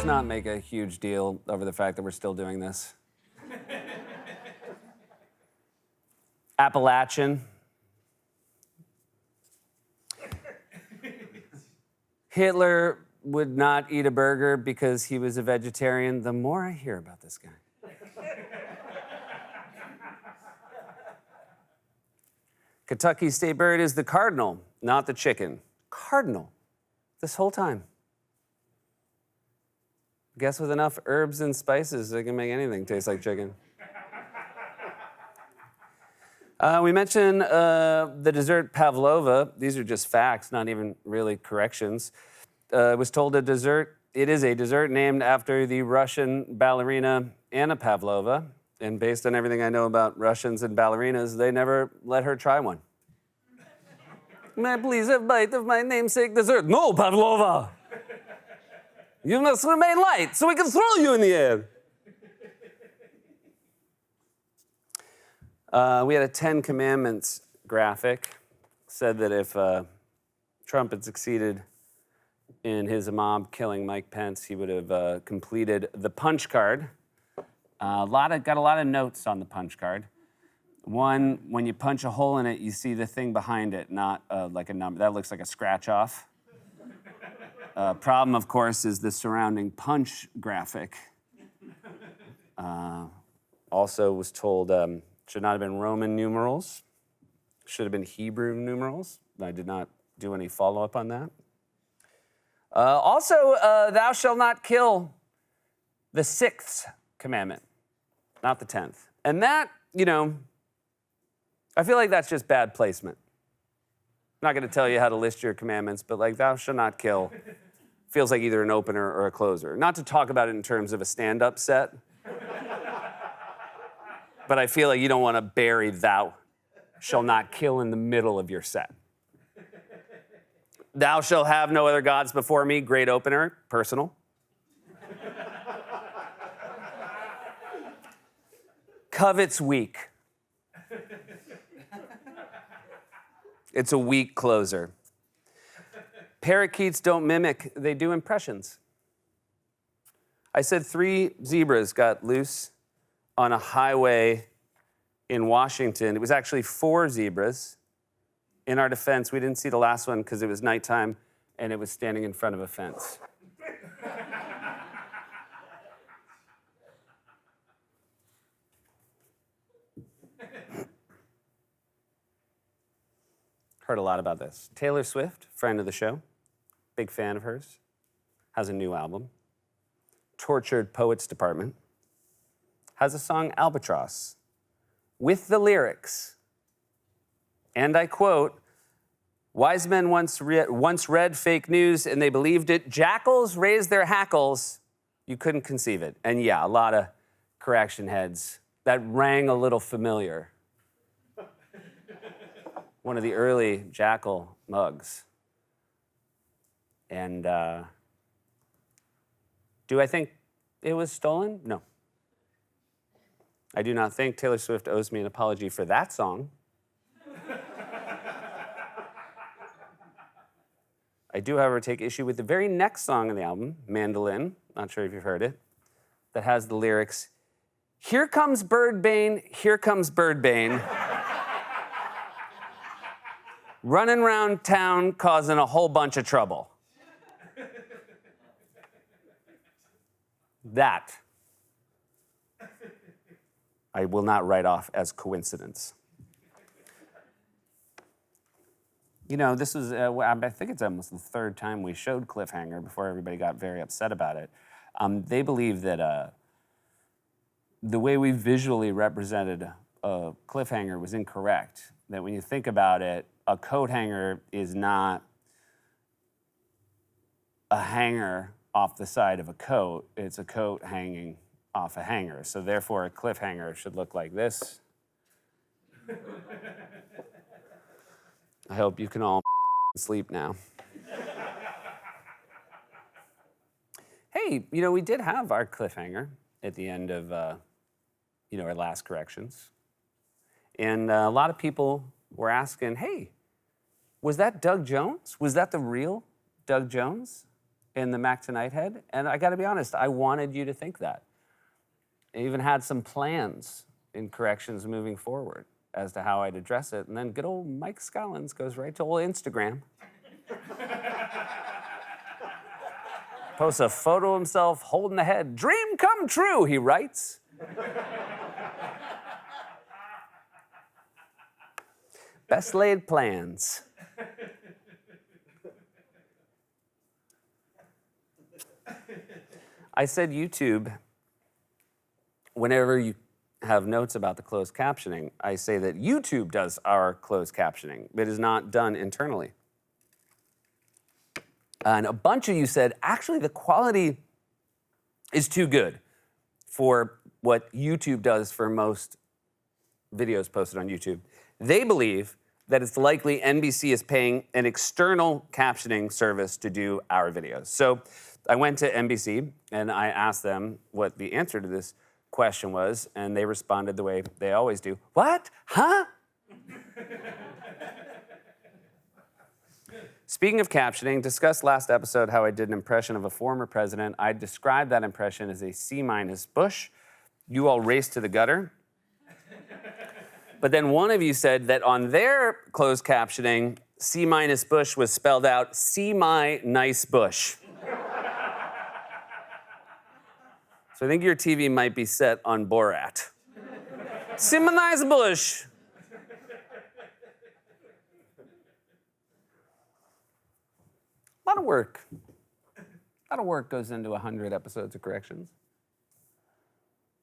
Let's not make a huge deal over the fact that we're still doing this. Appalachian. Hitler would not eat a burger because he was a vegetarian. The more I hear about this guy. Kentucky state bird is the cardinal, not the chicken. Cardinal. This whole time. Guess with enough herbs and spices, they can make anything taste like chicken. We mentioned the dessert pavlova. These are just facts, not even really corrections. It was told it is a dessert named after the Russian ballerina Anna Pavlova. And based on everything I know about Russians and ballerinas, they never let her try one. May I please have a bite of my namesake dessert? No, Pavlova! You must remain light so we can throw you in the air. We had a 10 Commandments graphic. Said that if Trump had succeeded in his mob killing Mike Pence, he would have completed the punch card. Got a lot of notes on the punch card. One, when you punch a hole in it, you see the thing behind it, not like a number. That looks like a scratch off. Problem, of course, is the surrounding punch graphic. Also was told should not have been Roman numerals. Should have been Hebrew numerals. I did not do any follow-up on that. Also, thou shalt not kill, the 6th commandment, not the 10th. And that, I feel like that's just bad placement. I'm not going to tell you how to list your commandments, but like, thou shalt not kill feels like either an opener or a closer. Not to talk about it in terms of a stand-up set, but I feel like you don't want to bury thou shalt not kill in the middle of your set. Thou shalt have no other gods before me, great opener, personal. Covet's weak. It's a weak closer. Parakeets don't mimic, they do impressions. I said 3 zebras got loose on a highway in Washington. It was actually 4 zebras. In our defense, we didn't see the last one because it was nighttime and it was standing in front of a fence. Heard a lot about this. Taylor Swift, friend of the show, big fan of hers, has a new album. Tortured Poets Department has a song, Albatross, with the lyrics, and I quote, wise men once read fake news and they believed it. Jackals raised their hackles. You couldn't conceive it. And yeah, a lot of correction heads. That rang a little familiar. One of the early Jackal mugs. And do I think it was stolen? No. I do not think Taylor Swift owes me an apology for that song. I do, however, take issue with the very next song on the album, Mandolin, not sure if you've heard it, that has the lyrics, here comes Birdbane, running around town causing a whole bunch of trouble. That I will not write off as coincidence. This was, I think it's almost the 3rd time we showed Cliffhanger before everybody got very upset about it. They believe that the way we visually represented a cliffhanger was incorrect. That when you think about it, a coat hanger is not a hanger off the side of a coat. It's a coat hanging off a hanger. So therefore, a cliffhanger should look like this. I hope you can all sleep now. Hey, we did have our cliffhanger at the end of, our last corrections. And a lot of people were asking, hey, was that Doug Jones? Was that the real Doug Jones? in the Mac Tonight head, and I gotta be honest, I wanted you to think that. I even had some plans in corrections moving forward as to how I'd address it, and then good old Mike Scollins goes right to old Instagram. Posts a photo of himself holding the head. Dream come true, he writes. Best laid plans. I said YouTube, whenever you have notes about the closed captioning, I say that YouTube does our closed captioning. It is not done internally. And a bunch of you said, actually, the quality is too good for what YouTube does for most videos posted on YouTube. They believe that it's likely NBC is paying an external captioning service to do our videos. So I went to NBC and I asked them what the answer to this question was, and they responded the way they always do. What? Huh? Speaking of captioning, discussed last episode how I did an impression of a former president. I described that impression as a C- Bush. You all raced to the gutter. But then one of you said that on their closed captioning, C- Bush was spelled out C- nice Bush. So I think your TV might be set on Borat. C- nice Bush. A lot of work. A lot of work goes into 100 episodes of corrections.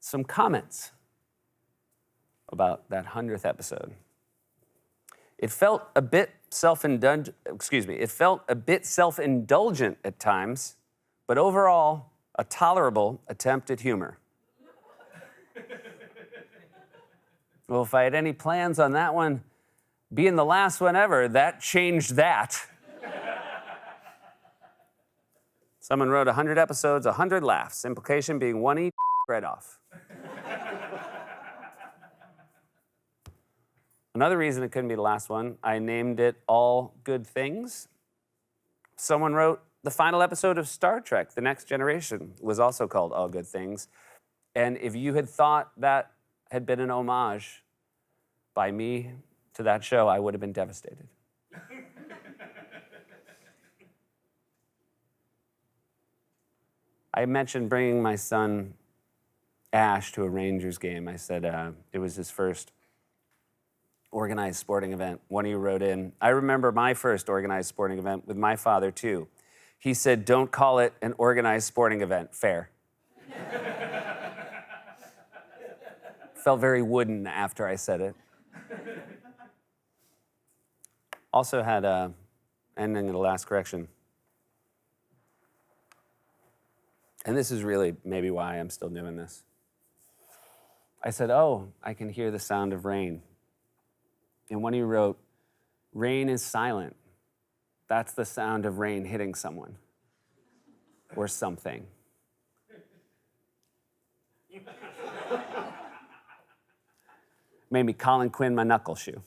Some comments about that 100th episode. It felt a bit self-indulgent at times, but overall, a tolerable attempt at humor. Well, if I had any plans on that one being the last one ever, that changed that. Someone wrote 100 episodes, 100 laughs, implication being one each right off. Another reason it couldn't be the last one, I named it All Good Things. Someone wrote, the final episode of Star Trek, The Next Generation, was also called All Good Things. And if you had thought that had been an homage by me to that show, I would have been devastated. I mentioned bringing my son, Ash, to a Rangers game. I said it was his first organized sporting event. One of you wrote in, I remember my first organized sporting event with my father, too. He said, don't call it an organized sporting event. Fair. Felt very wooden after I said it. Also had ending of the last correction. And this is really maybe why I'm still doing this. I said, oh, I can hear the sound of rain. And one of you wrote, rain is silent. That's the sound of rain hitting someone or something. Made me Colin Quinn my knuckle shoe.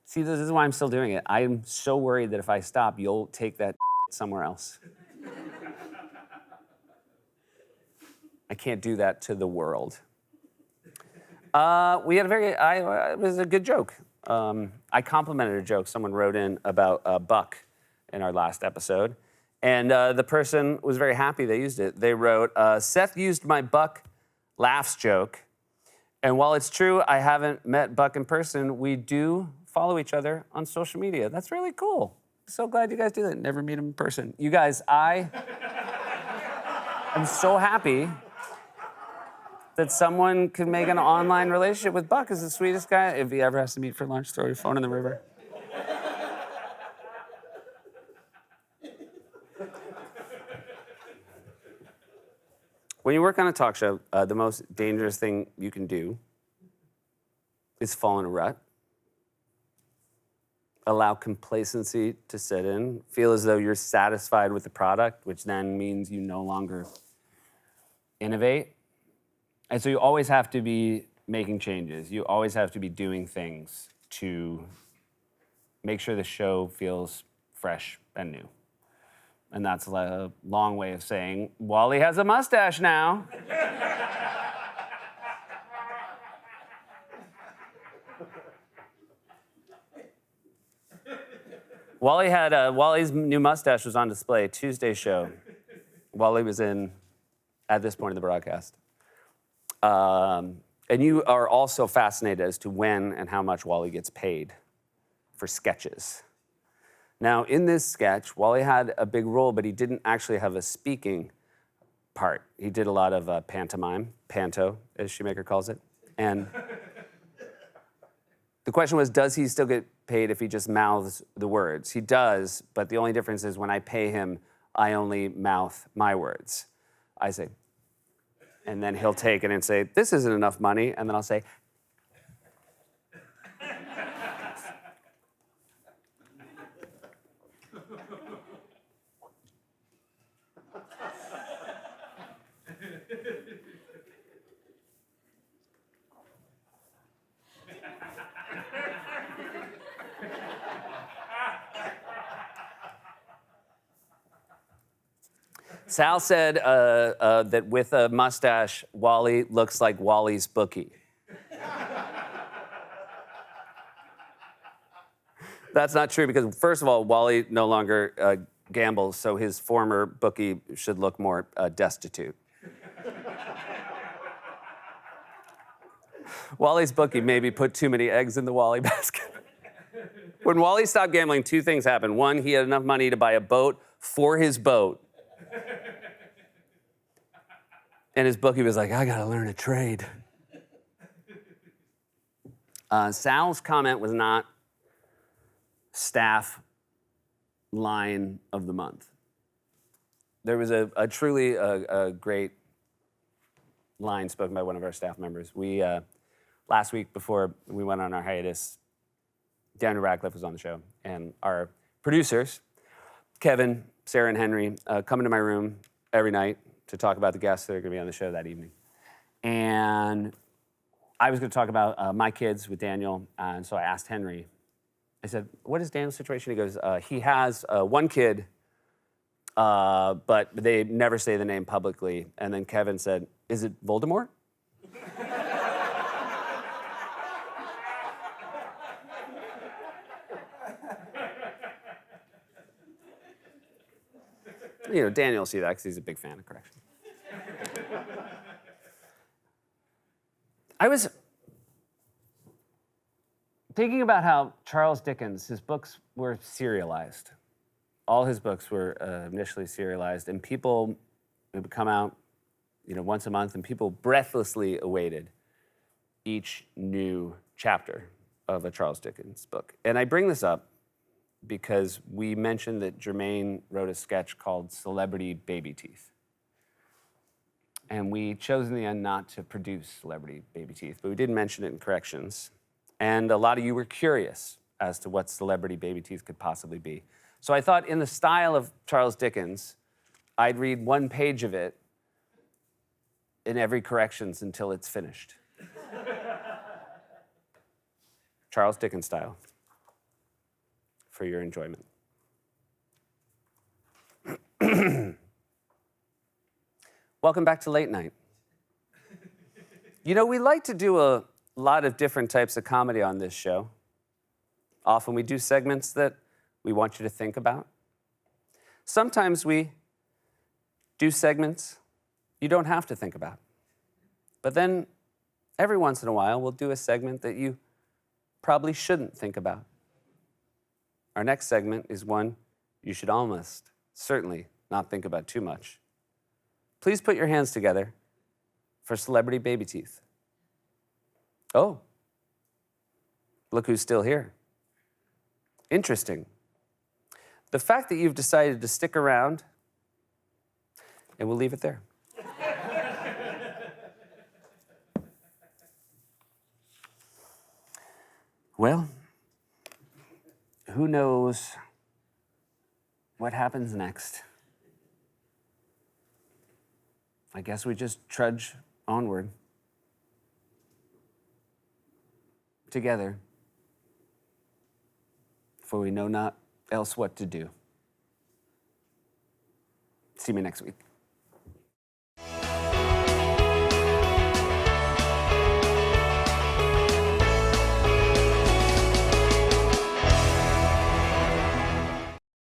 See, this is why I'm still doing it. I'm so worried that if I stop, you'll take that somewhere else. I can't do that to the world. We had it was a good joke. I complimented a joke someone wrote in about Buck in our last episode. And the person was very happy they used it. They wrote, Seth used my Buck laughs joke. And while it's true I haven't met Buck in person, we do follow each other on social media. That's really cool. So glad you guys do that. Never meet him in person. You guys, I am so happy that someone could make an online relationship with Buck. Is the sweetest guy. If he ever has to meet for lunch, throw your phone in the river. When you work on a talk show, the most dangerous thing you can do is fall in a rut. Allow complacency to set in. Feel as though you're satisfied with the product, which then means you no longer innovate. And so you always have to be making changes. You always have to be doing things to make sure the show feels fresh and new. And that's a long way of saying, Wally has a mustache now. Wally's new mustache was on display Tuesday's show. Wally was in at this point in the broadcast. And you are also fascinated as to when and how much Wally gets paid for sketches. Now, in this sketch, Wally had a big role, but he didn't actually have a speaking part. He did a lot of pantomime, panto, as Shoemaker calls it. And the question was, does he still get paid if he just mouths the words? He does, but the only difference is when I pay him, I only mouth my words. I say, and then he'll take it and say, this isn't enough money, and then I'll say, Sal said that with a mustache, Wally looks like Wally's bookie. That's not true because, first of all, Wally no longer gambles, so his former bookie should look more destitute. Wally's bookie maybe put too many eggs in the Wally basket. When Wally stopped gambling, two things happened. One, he had enough money to buy a boat for his boat. And his bookie was like, I gotta learn a trade. Sal's comment was not staff line of the month. There was a truly great line spoken by one of our staff members. We, last week before we went on our hiatus, Daniel Radcliffe was on the show, and our producers, Kevin, Sarah, and Henry, come into my room every night to talk about the guests that are going to be on the show that evening. And I was going to talk about my kids with Daniel, and so I asked Henry, I said, what is Daniel's situation? He goes, he has one kid, but they never say the name publicly. And then Kevin said, is it Voldemort? You know, Daniel will see that because he's a big fan of correction. I was thinking about how Charles Dickens, his books were serialized. All his books were initially serialized, and people would come out, once a month, and people breathlessly awaited each new chapter of a Charles Dickens book. And I bring this up because we mentioned that Jermaine wrote a sketch called Celebrity Baby Teeth. And we chose in the end not to produce Celebrity Baby Teeth, but we did mention it in corrections. And a lot of you were curious as to what Celebrity Baby Teeth could possibly be. So I thought in the style of Charles Dickens, I'd read one page of it in every corrections until it's finished. Charles Dickens style. For your enjoyment. Welcome back to Late Night. We like to do a lot of different types of comedy on this show. Often we do segments that we want you to think about. Sometimes we do segments you don't have to think about. But then every once in a while, we'll do a segment that you probably shouldn't think about. Our next segment is one you should almost certainly not think about too much. Please put your hands together for Celebrity Baby Teeth. Oh, look who's still here. Interesting. The fact that you've decided to stick around, and we'll leave it there. Well, who knows what happens next? I guess we just trudge onward. Together. For we know not else what to do. See me next week.